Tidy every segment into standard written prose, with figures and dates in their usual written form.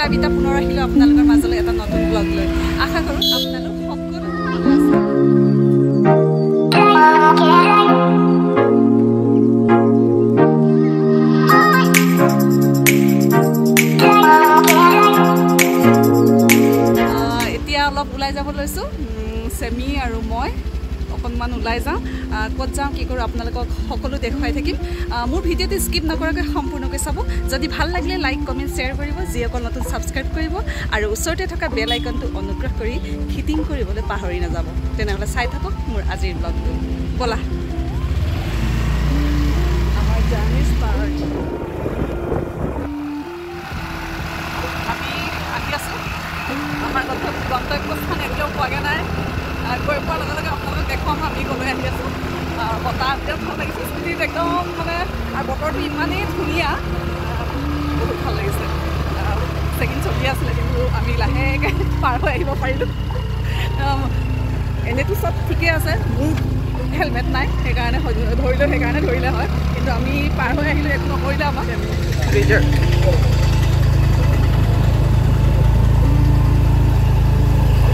প্লাবিতা পুনৰ আহিলো আপোনালোকৰ মাজলৈ এটা নতুন ব্লগ লৈ আশা কৰো আপোনালোক সকলো ভালে আছে এতিয়া অলপ ওলাই যাব লৈছো সেমি আৰু মই অকণমান ওলাই যাওঁ ক'ত যাওঁ কি কৰোঁ আপোনালোকক সকলো দেখুৱাই থাকিম মোৰ ভিডিঅ'টো স্কিপ নকৰাকৈ সম্পূৰ্ণকৈ চাব যদি ভাল লাগিলে লাইক কমেণ্ট শ্বেয়াৰ কৰিব যিসকল নতুন ছাবস্ক্ৰাইব কৰিব আৰু ওচৰতে থকা বেল আইকনটো অনুগ্ৰহ কৰি হিটিং কৰিবলৈ পাহৰি নাযাব তেনেহ'লে চাই থাকক মোৰ আজিৰ ব্লগটো ব'লা আমাৰ জাৰ্ণি ষ্টাৰ্ট আমি আহি আছোঁ আমাৰ গন্তব্যস্থান এতিয়াও পোৱাগৈ নাই গৈ পোৱাৰ লগে লগে আপোনালোকক দেখুৱাম আমি গ'লৈ আহি আছোঁ বতাহ বিৰাট ভাল লাগিছে স্কুটিত একদম মানে আৰু বতৰটো ইমানেই ধুনীয়া বহুত ভাল লাগিছে চেকিং চলি আছিলে কিন্তু আমি লাহেকৈ পাৰ হৈ আহিব পাৰিলোঁ এনেইতো চব ঠিকে আছে মোৰ হেলমেট নাই সেইকাৰণে ধৰিলোঁ সেইকাৰণে ধৰিলে হয় কিন্তু আমি পাৰ হৈ আহিলোঁ একো নকৰিলে আমাক ব্ৰিজৰ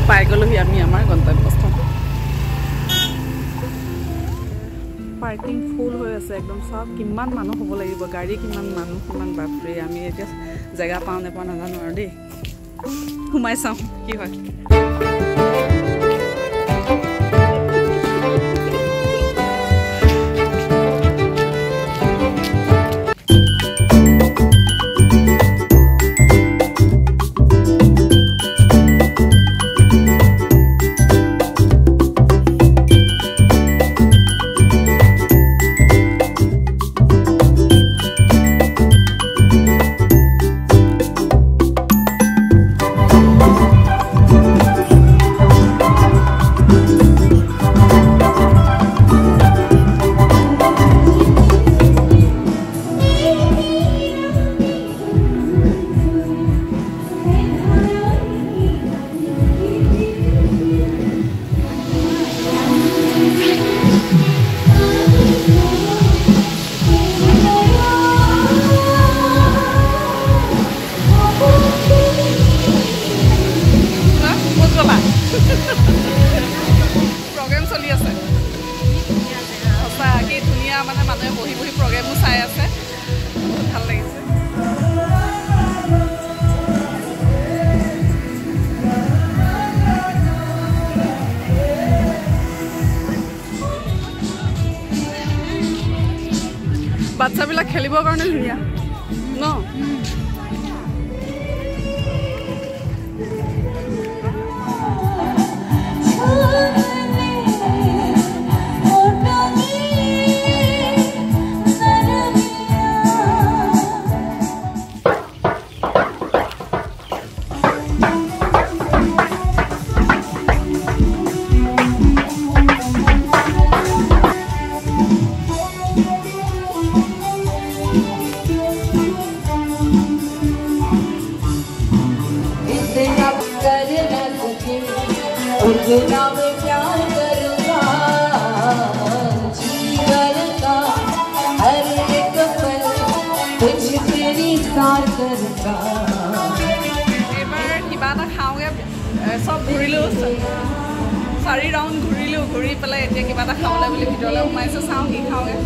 পাই গ'লোহি আমি আমাৰ গন্তব্যস্থান পাৰ্কিং ফুল হৈ আছে একদম চব কিমান মানুহ হ'ব লাগিব গাড়ী কিমান মানুহ কিমান বাপৰে আমি এতিয়া জেগা পাওঁ নেপাওঁ নাজানো আৰু দেই সোমাই চাওঁ কি হয় প্ৰগ্ৰেম চলি আছে সঁচা কি ধুনীয়া মানে মানুহে বহি বহি প্ৰগ্ৰেমো চাই আছে বহুত ভাল লাগিছে বাচ্চাবিলাক খেলিবৰ কাৰণে ধুনীয়া ন এবাৰ কিবা এটা খাওঁগৈ চব ঘূৰিলোঁ 4 ৰাউণ্ড ঘূৰিলোঁ ঘূৰি পেলাই এতিয়া কিবা এটা খাবলৈ বুলি ভিতৰলৈ সোমাইছোঁ চাওঁ কি খাওঁগৈ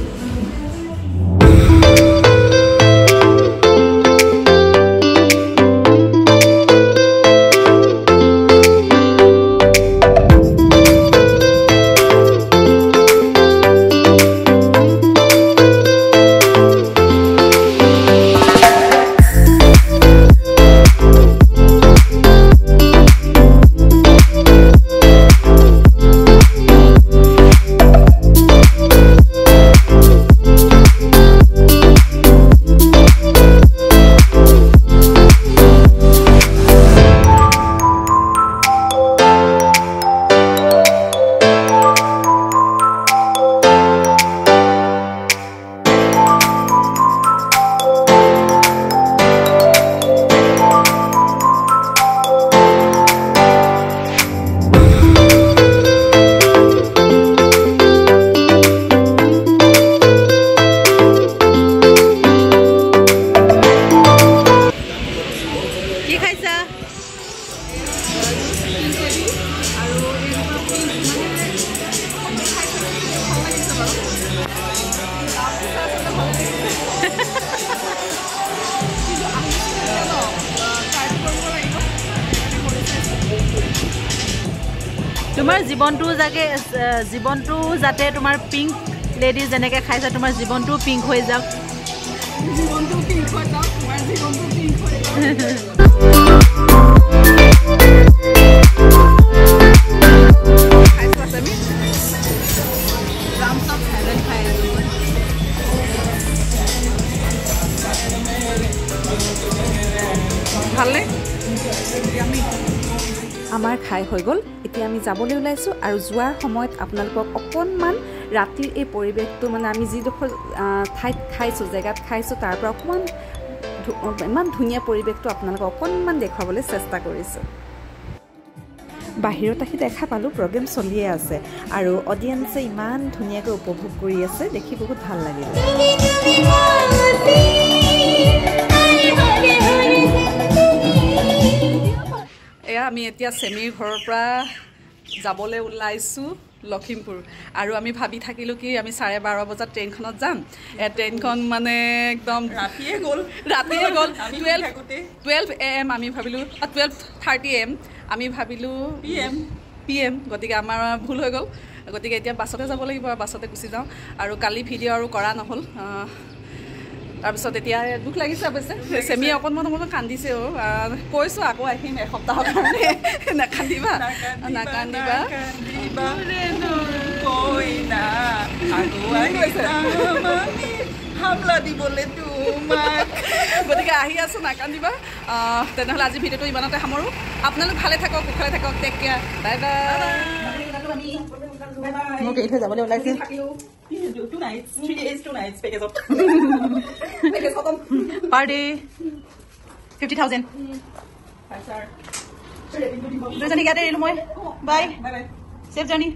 তোমাৰ জীৱনটো যাতে তোমাৰ পিংক লেডি যেনেকৈ খাইছে তোমাৰ জীৱনটো পিংক হৈ যাওক ভালনে আমাৰ খাই হৈ গ'ল এতিয়া আমি যাবলৈ ওলাইছোঁ আৰু যোৱাৰ সময়ত আপোনালোকক অকণমান ৰাতিৰ এই পৰিৱেশটো মানে আমি যিডোখৰ ঠাইত খাইছোঁ জেগাত খাইছোঁ তাৰ পৰা অকণমান ইমান ধুনীয়া পৰিৱেশটো আপোনালোকক অকণমান দেখুৱাবলৈ চেষ্টা কৰিছোঁ বাহিৰত আহি দেখা পালোঁ প্ৰগ্ৰেম চলিয়ে আছে আৰু অডিয়েঞ্চে ইমান ধুনীয়াকৈ উপভোগ কৰি আছে দেখি বহুত ভাল লাগিল এয়া আমি এতিয়া চেমিৰ ঘৰৰ পৰা যাবলৈ ওলাইছোঁ লখিমপুৰ আৰু আমি ভাবি থাকিলোঁ কি আমি 12:30 বজাত ট্ৰেইনখনত যাম ট্ৰেইনখন মানে একদম ৰাতিয়ে গ'ল 12 AM আমি ভাবিলোঁ 12:30 AM আমি ভাবিলোঁ PM গতিকে আমাৰ ভুল হৈ গ'ল গতিকে এতিয়া বাছতে যাব লাগিব আৰু বাছতে গুচি যাওঁ আৰু কালি ভিডিঅ' আৰু কৰা নহ'ল তাৰপিছত এতিয়া দুখ লাগিছে অৱশ্যে চেমিয়ে অকণমান কান্দিছে কৈছোঁ আকৌ আহিম এসপ্তাহৰ কাৰণে নাকান্দিবা গতিকে আহি আছোঁ নাকান্দিবা তেনেহ'লে আজি ভিডিঅ'টো ইমানতে সামৰোঁ আপোনালোক ভালে থাকক কুশলে থাকক টেক কেয়াৰ বাই বাই মোক এৰি থৈ যাবলৈ ওলাইছে 2 nights 3 days 2 nights package of per day 50,000 5 star দুজনী ইয়াতে এৰিলোঁ মই বাই চেফ জাৰ্ণি